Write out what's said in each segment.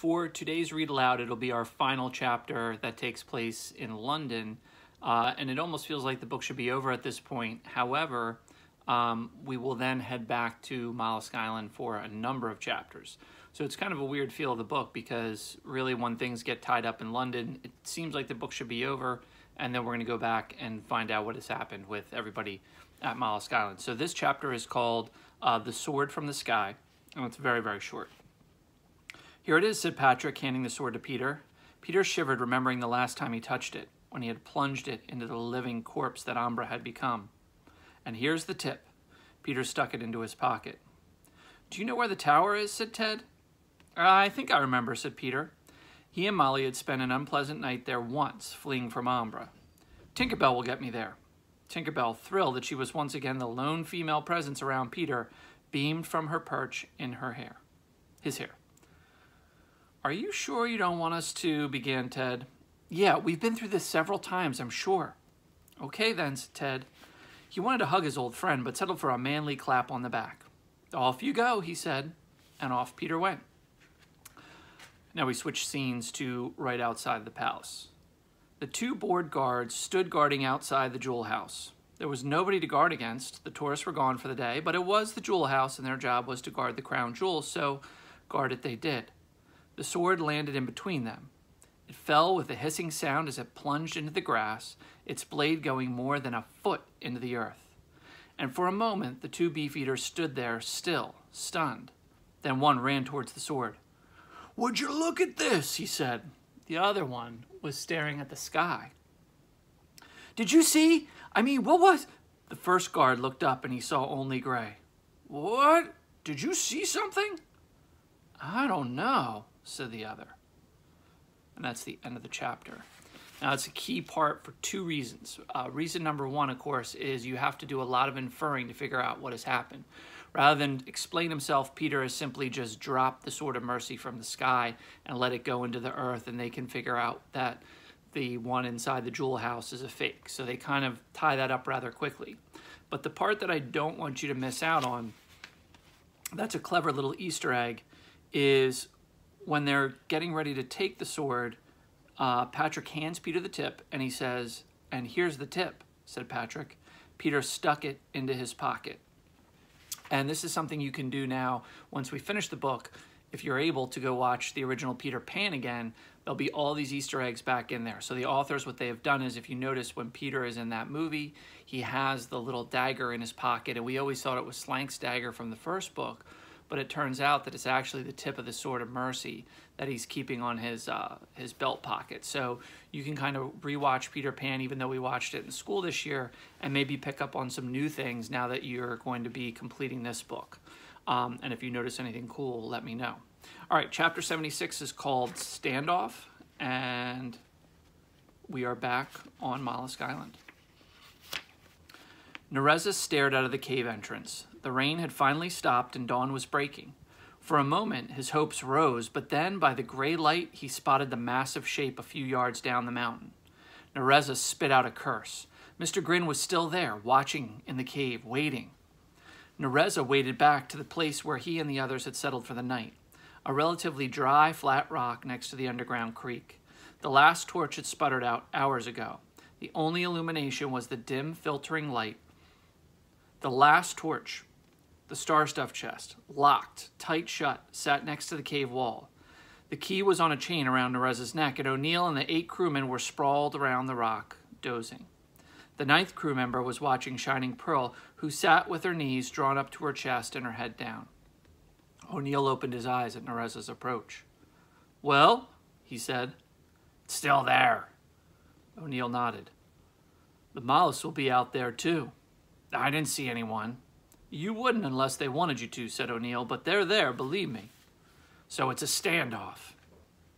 for today's read aloud, it'll be our final chapter that takes place in London, and it almost feels like the book should be over at this point. However, we will then head back to Mollusk Island for a number of chapters. So it's kind of a weird feel of the book because really when things get tied up in London, it seems like the book should be over, and then we're going to go back and find out what has happened with everybody at Mollusk Island. So this chapter is called The Sword from the Sky, and it's very, very short. "Here it is," said Patrick, handing the sword to Peter. Peter shivered, remembering the last time he touched it, when he had plunged it into the living corpse that Umbra had become. "And here's the tip." Peter stuck it into his pocket. "Do you know where the tower is?" said Ted. "I think I remember," said Peter. He and Molly had spent an unpleasant night there once, fleeing from Umbra. "Tinker Bell will get me there." Tinker Bell, thrilled that she was once again the lone female presence around Peter, beamed from her perch in his hair. "Are you sure you don't want us to?" began Ted. "Yeah, we've been through this several times, I'm sure." "Okay then," said Ted. He wanted to hug his old friend, but settled for a manly clap on the back. "Off you go," he said, and off Peter went. Now we switch scenes to right outside the palace. The two bored guards stood guarding outside the jewel house. There was nobody to guard against. The tourists were gone for the day, but it was the jewel house, and their job was to guard the crown jewels, so guard it they did. The sword landed in between them. It fell with a hissing sound as it plunged into the grass, its blade going more than a foot into the earth. And for a moment, the two beefeaters stood there, still, stunned. Then one ran towards the sword. "Would you look at this?" he said. The other one was staring at the sky. "Did you see? I mean, what was—" The first guard looked up and he saw only gray. "What? Did you see something?" "I don't know," said the other. And that's the end of the chapter. Now, it's a key part for two reasons. Reason number one, of course, is you have to do a lot of inferring to figure out what has happened. Rather than explain himself, Peter has simply just dropped the Sword of Mercy from the sky and let it go into the earth, and they can figure out that the one inside the jewel house is a fake. So they kind of tie that up rather quickly. But the part that I don't want you to miss out on, that's a clever little Easter egg, is when they're getting ready to take the sword, Patrick hands Peter the tip, and he says, "And here's the tip," said Patrick. Peter stuck it into his pocket. And this is something you can do now once we finish the book. If you're able to go watch the original Peter Pan again, there'll be all these Easter eggs back in there. So the authors, what they have done is, if you notice when Peter is in that movie, he has the little dagger in his pocket, and we always thought it was Slank's dagger from the first book, but it turns out that it's actually the tip of the Sword of Mercy that he's keeping on his belt pocket. So you can kind of rewatch Peter Pan, even though we watched it in school this year, and maybe pick up on some new things now that you're going to be completing this book. And if you notice anything cool, let me know. All right, chapter 76 is called Standoff, and we are back on Mollusk Island. Nereza stared out of the cave entrance. The rain had finally stopped and dawn was breaking. For a moment, his hopes rose, but then, by the gray light, he spotted the massive shape a few yards down the mountain. Nereza spit out a curse. Mr. Grin was still there, watching in the cave, waiting. Nereza waded back to the place where he and the others had settled for the night, a relatively dry, flat rock next to the underground creek. The last torch had sputtered out hours ago. The only illumination was the dim, filtering light. The last torch, the star stuff chest, locked, tight shut, sat next to the cave wall. The key was on a chain around Nereza's neck, and O'Neill and the 8 crewmen were sprawled around the rock, dozing. The 9th crew member was watching Shining Pearl, who sat with her knees drawn up to her chest and her head down. O'Neill opened his eyes at Nereza's approach. "Well?" he said. "It's still there." O'Neill nodded. "The mollusks will be out there, too." "I didn't see anyone." "You wouldn't unless they wanted you to," said O'Neill, "but they're there, believe me." "So it's a standoff."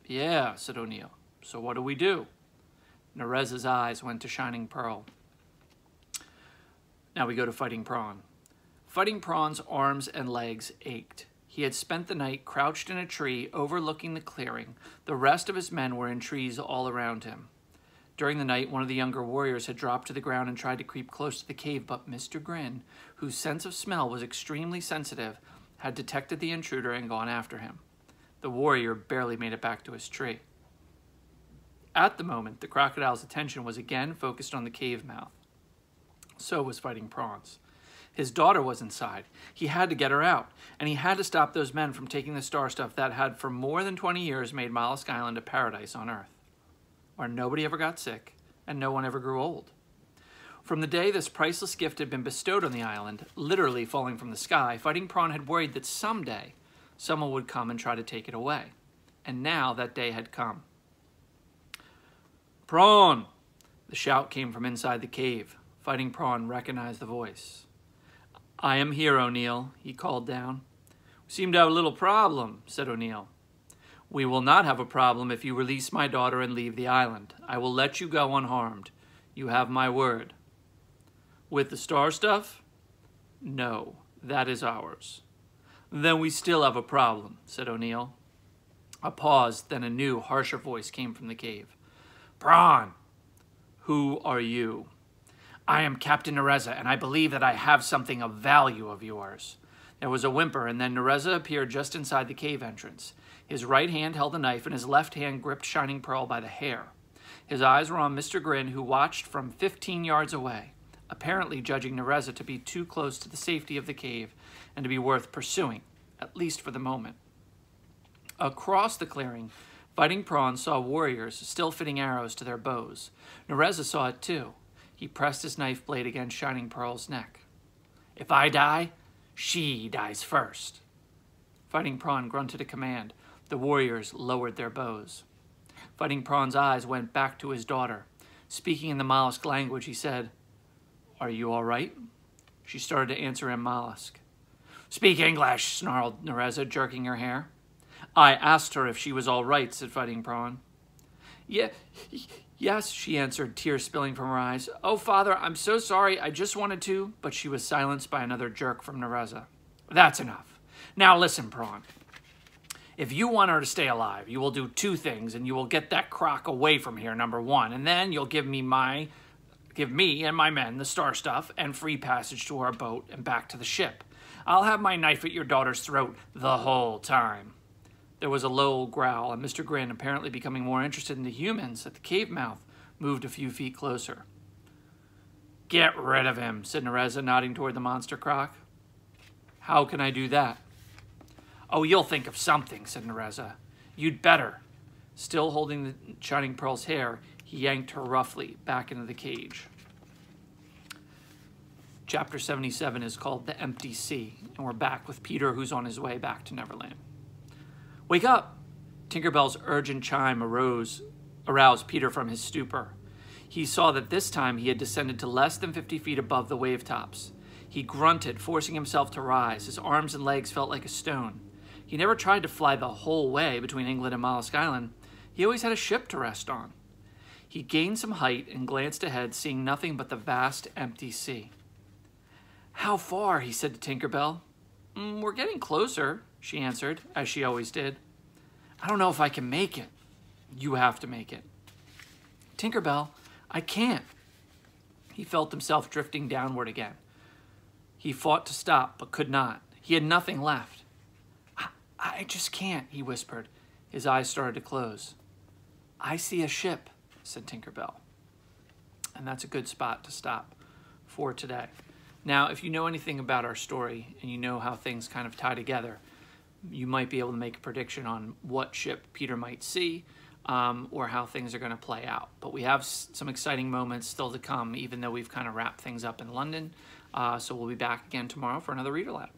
"Yeah," said O'Neill. "So what do we do?" Nereza's eyes went to Shining Pearl. Now we go to Fighting Prawn. Fighting Prawn's arms and legs ached. He had spent the night crouched in a tree overlooking the clearing. The rest of his men were in trees all around him. During the night, one of the younger warriors had dropped to the ground and tried to creep close to the cave, but Mr. Grin, whose sense of smell was extremely sensitive, had detected the intruder and gone after him. The warrior barely made it back to his tree. At the moment, the crocodile's attention was again focused on the cave mouth. So was Fighting Prawns. His daughter was inside. He had to get her out, and he had to stop those men from taking the star stuff that had for more than 20 years made Mollusk Island a paradise on Earth, where nobody ever got sick and no one ever grew old. From the day this priceless gift had been bestowed on the island, literally falling from the sky, Fighting Prawn had worried that someday someone would come and try to take it away. And now that day had come. "Prawn!" The shout came from inside the cave. Fighting Prawn recognized the voice. "I am here, O'Neill," he called down. "We seem to have a little problem," said O'Neill. "We will not have a problem if you release my daughter and leave the island. I will let you go unharmed. You have my word." "With the star stuff?" "No, that is ours." "Then we still have a problem," said O'Neill. A pause, then a new, harsher voice came from the cave. "Prawn!" "Who are you?" "I am Captain Nereza, and I believe that I have something of value of yours." There was a whimper, and then Nereza appeared just inside the cave entrance. His right hand held a knife, and his left hand gripped Shining Pearl by the hair. His eyes were on Mr. Grin, who watched from 15 yards away, apparently judging Nereza to be too close to the safety of the cave and to be worth pursuing, at least for the moment. Across the clearing, Fighting Prawn saw warriors still fitting arrows to their bows. Nereza saw it too. He pressed his knife blade against Shining Pearl's neck. "If I die, she dies first." Fighting Prawn grunted a command. The warriors lowered their bows. Fighting Prawn's eyes went back to his daughter. Speaking in the mollusk language, he said, "Are you all right?" She started to answer in mollusk. "Speak English," snarled Nereza, jerking her hair. "I asked her if she was all right," said Fighting Prawn. Yes, she answered, tears spilling from her eyes. "Oh, Father, I'm so sorry. I just wanted to." But she was silenced by another jerk from Nereza. "That's enough. Now listen, Prawn. If you want her to stay alive, you will do two things, and you will get that croc away from here, number one, and then you'll give me and my men the star stuff and free passage to our boat and back to the ship. I'll have my knife at your daughter's throat the whole time." There was a low growl, and Mr. Grin, apparently becoming more interested in the humans at the cave mouth, moved a few feet closer. "Get rid of him," said Nereza, nodding toward the monster croc. "How can I do that?" "Oh, you'll think of something," said Nereza. "You'd better." Still holding the Shining Pearl's hair, he yanked her roughly back into the cage. Chapter 77 is called The Empty Sea, and we're back with Peter, who's on his way back to Neverland. "Wake up!" Tinkerbell's urgent chime aroused Peter from his stupor. He saw that this time he had descended to less than 50 feet above the wave tops. He grunted, forcing himself to rise. His arms and legs felt like a stone. He never tried to fly the whole way between England and Mollusk Island. He always had a ship to rest on. He gained some height and glanced ahead, seeing nothing but the vast, empty sea. "How far?" he said to Tinkerbell. "We're getting closer," she answered, as she always did. "I don't know if I can make it." "You have to make it." "Tinkerbell, I can't." He felt himself drifting downward again. He fought to stop, but could not. He had nothing left. I just can't," he whispered. His eyes started to close. "I see a ship," said Tinkerbell. And that's a good spot to stop for today. Now, if you know anything about our story and you know how things kind of tie together, you might be able to make a prediction on what ship Peter might see or how things are going to play out. But we have some exciting moments still to come, even though we've kind of wrapped things up in London. So we'll be back again tomorrow for another Reader Lab.